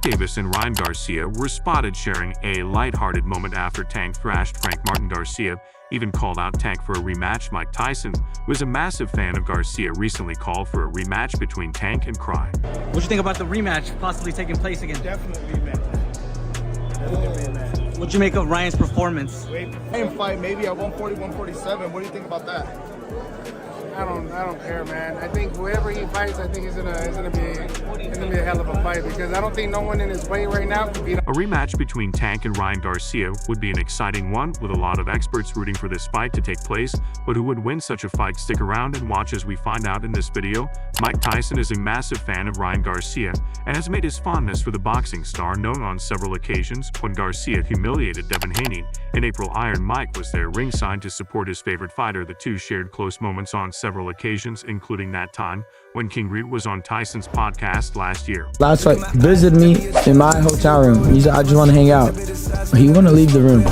Tank Davis and Ryan Garcia were spotted sharing a lighthearted moment after Tank thrashed Frank Martin. Garcia even called out Tank for a rematch. Mike Tyson, who is a massive fan of Garcia, recently called for a rematch between Tank and Cry. What do you think about the rematch possibly taking place again? Definitely rematch. Definitely rematch. What'd you make of Ryan's performance? Same fight, maybe at 140, 147. What do you think about that? I don't care, man. I think whoever he fights, I think it's gonna be a hell of a fight, because I don't think no one in his weight right now can beat him. A rematch between Tank and Ryan Garcia would be an exciting one, with a lot of experts rooting for this fight to take place. But who would win such a fight? Stick around and watch as we find out in this video. Mike Tyson is a massive fan of Ryan Garcia and has made his fondness for the boxing star known on several occasions. When Garcia humiliated Devin Haney in April, Iron Mike was there ringside to support his favorite fighter. The two shared close moments on several occasions, including that time when King Reed was on Tyson's podcast last year. Last fight, visited me in my hotel room. He said, I just want to hang out. He want to leave the room.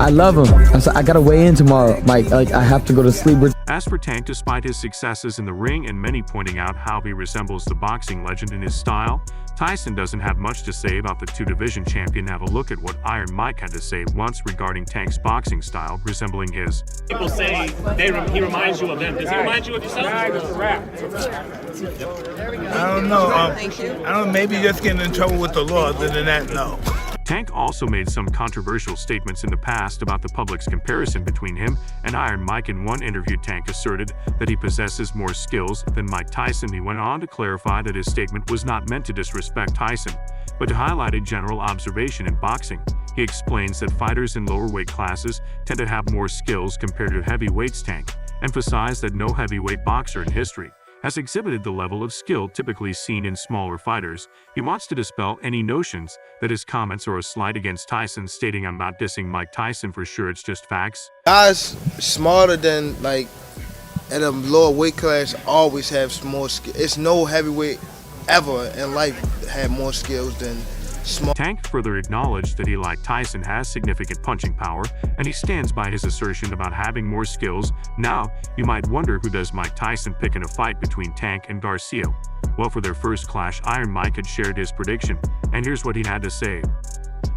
I love him. I said, I got to weigh in tomorrow, Mike. Like, I have to go to sleep. As for Tank, despite his successes in the ring and many pointing out how he resembles the boxing legend in his style, Tyson doesn't have much to say about the two-division champion. Have a look at what Iron Mike had to say once regarding Tank's boxing style resembling his. People say he reminds you of them. Does he remind you of yourself? I don't know. I don't know. Maybe just getting in trouble with the law. Other than that, no. Tank also made some controversial statements in the past about the public's comparison between him and Iron Mike. In one interview, Tank asserted that he possesses more skills than Mike Tyson. He went on to clarify that his statement was not meant to disrespect Tyson, but to highlight a general observation in boxing. He explains that fighters in lower weight classes tend to have more skills compared to heavyweights. Tank emphasized that no heavyweight boxer in history has exhibited the level of skill typically seen in smaller fighters. He wants to dispel any notions that his comments are a slight against Tyson, stating, "I'm not dissing Mike Tyson for sure, it's just facts." Guys smarter than, like, at a lower weight class always have more skill. It's no heavyweight ever in life had more skills than small. Tank further acknowledged that he, like Tyson, has significant punching power, and he stands by his assertion about having more skills. Now, you might wonder, who does Mike Tyson pick in a fight between Tank and Garcia? Well, for their first clash, Iron Mike had shared his prediction, and here's what he had to say.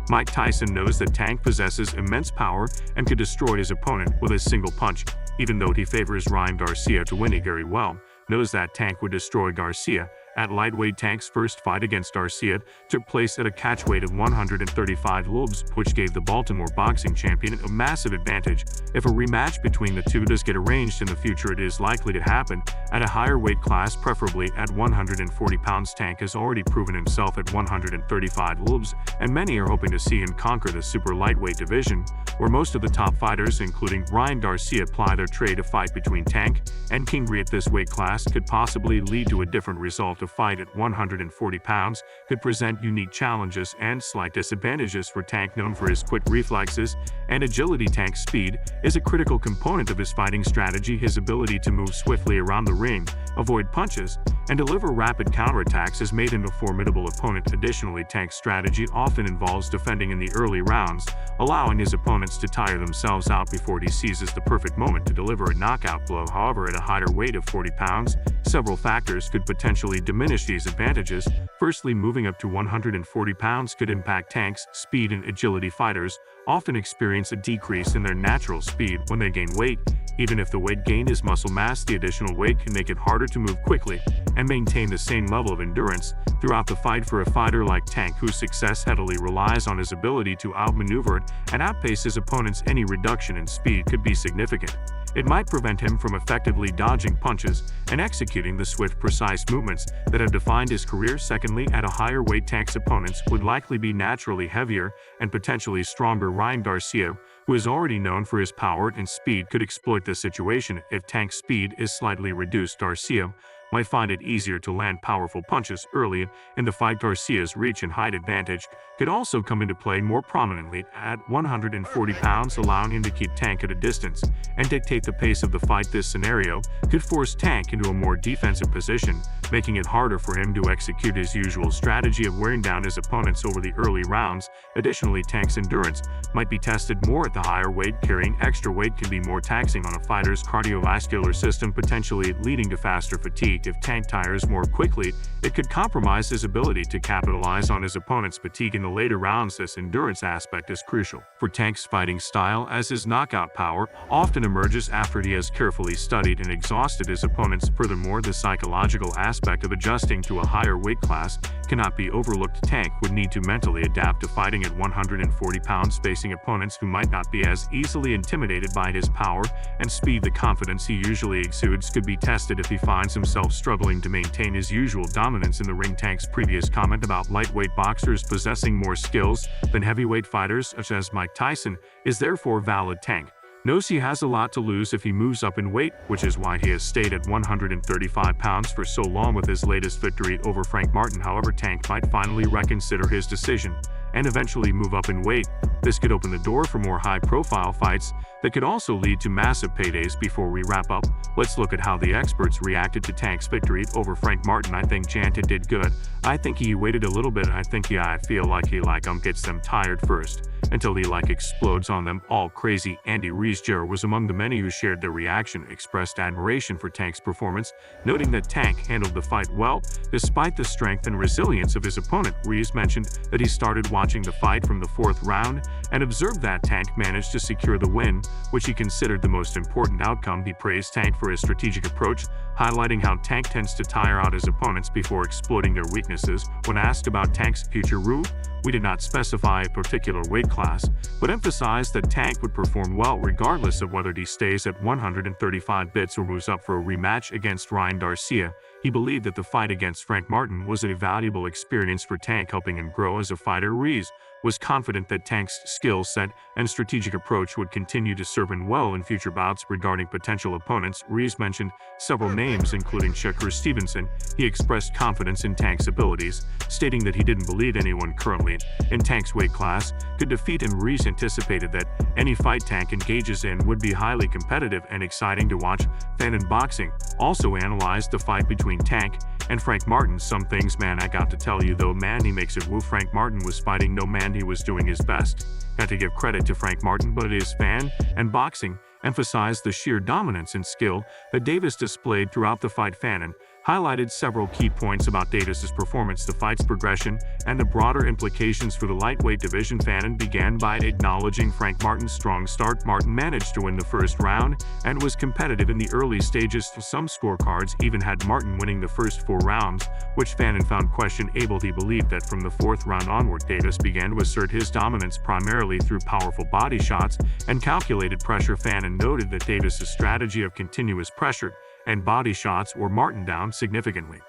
Mike Tyson knows that Tank possesses immense power and could destroy his opponent with a single punch. Even though he favors Ryan Garcia to win, he very well knows that Tank would destroy Garcia. At lightweight, Tank's first fight against Garcia took place at a catchweight of 135 libs, which gave the Baltimore boxing champion a massive advantage. If a rematch between the two does get arranged in the future, it is likely to happen at a higher weight class, preferably at 140 pounds. Tank has already proven himself at 135 libs, and many are hoping to see him conquer the super lightweight division, where most of the top fighters, including Ryan Garcia, ply their trade. A fight between Tank and King Reed at this weight class could possibly lead to a different result. A fight at 140 pounds could present unique challenges and slight disadvantages for Tank. Known for his quick reflexes and agility, Tank's speed is a critical component of his fighting strategy. His ability to move swiftly around the ring, avoid punches, and deliver rapid counterattacks has made him a formidable opponent. Additionally, Tank's strategy often involves defending in the early rounds, allowing his opponents to tire themselves out before he seizes the perfect moment to deliver a knockout blow. However, at a higher weight of 40 pounds, several factors could potentially diminish these advantages. Firstly, moving up to 140 pounds could impact Tank's speed and agility. Fighters often experience a decrease in their natural speed when they gain weight. Even if the weight gained is muscle mass, the additional weight can make it harder to move quickly and maintain the same level of endurance throughout the fight. For a fighter like Tank, whose success heavily relies on his ability to outmaneuver and outpace his opponents, any reduction in speed could be significant. It might prevent him from effectively dodging punches and executing the swift, precise movements that have defined his career. Secondly, at a higher weight, Tank's opponents would likely be naturally heavier and potentially stronger. Ryan Garcia, who is already known for his power and speed, could exploit this situation. If Tank's speed is slightly reduced, Garcia might find it easier to land powerful punches early in the fight. Garcia's reach and height advantage could also come into play more prominently at 140 pounds, allowing him to keep Tank at a distance and dictate the pace of the fight. This scenario could force Tank into a more defensive position, making it harder for him to execute his usual strategy of wearing down his opponents over the early rounds. Additionally, Tank's endurance might be tested more at the higher weight. Carrying extra weight can be more taxing on a fighter's cardiovascular system, potentially leading to faster fatigue technique. If Tank tires more quickly, it could compromise his ability to capitalize on his opponent's fatigue in the later rounds. This endurance aspect is crucial for Tank's fighting style, as his knockout power often emerges after he has carefully studied and exhausted his opponents. Furthermore, the psychological aspect of adjusting to a higher weight class cannot be overlooked. Tank would need to mentally adapt to fighting at 140 pounds, facing opponents who might not be as easily intimidated by his power and speed. The confidence he usually exudes could be tested if he finds himself struggling to maintain his usual dominance in the ring. Tank's previous comment about lightweight boxers possessing more skills than heavyweight fighters such as Mike Tyson is therefore valid. Tank knows he has a lot to lose if he moves up in weight, which is why he has stayed at 135 pounds for so long. With his latest victory over Frank Martin, however, Tank might finally reconsider his decision and eventually move up in weight. This could open the door for more high-profile fights that could also lead to massive paydays. Before we wrap up, let's look at how the experts reacted to Tank's victory over Frank Martin. I think Gervonta did good. I think he waited a little bit. I feel like he gets them tired first until he explodes on them all crazy. Andy Ruiz Jr. was among the many who shared their reaction, expressed admiration for Tank's performance, noting that Tank handled the fight well despite the strength and resilience of his opponent. Ruiz mentioned that he started watching the fight from the fourth round and observed that Tank managed to secure the win, which he considered the most important outcome. He praised Tank for his strategic approach, highlighting how Tank tends to tire out his opponents before exploiting their weaknesses. When asked about Tank's future move, we did not specify a particular weight class, but emphasized that Tank would perform well regardless of whether he stays at 135 bits or moves up for a rematch against Ryan Garcia. He believed that the fight against Frank Martin was a valuable experience for Tank, helping him grow as a fighter. Ruiz was confident that Tank's skill set and strategic approach would continue to serve him well in future bouts. Regarding potential opponents, Ruiz mentioned several names, including Shakur Stevenson. He expressed confidence in Tank's abilities, stating that he didn't believe anyone currently in Tank's weight class could defeat him. Ruiz anticipated that any fight Tank engages in would be highly competitive and exciting to watch. Fan in Boxing also analyzed the fight between Tank and Frank Martin. Some things, man, I got to tell you though, man, he makes it woo. Frank Martin was fighting no man, he was doing his best. Got to give credit to Frank Martin, but his Fan and Boxing emphasized the sheer dominance and skill that Davis displayed throughout the fight. Fanon highlighted several key points about Davis's performance, the fight's progression, and the broader implications for the lightweight division. Fanon began by acknowledging Frank Martin's strong start. Martin managed to win the first round and was competitive in the early stages. Some scorecards even had Martin winning the first 4 rounds, which Fanon found questionable. He believed that from the 4th round onward, Davis began to assert his dominance primarily through powerful body shots and calculated pressure. Fanon noted that Davis's strategy of continuous pressure and body shots wore Martin down significantly.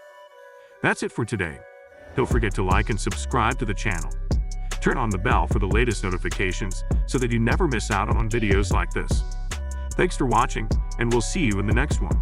That's it for today. Don't forget to like and subscribe to the channel. Turn on the bell for the latest notifications so that you never miss out on videos like this. Thanks for watching, and we'll see you in the next one.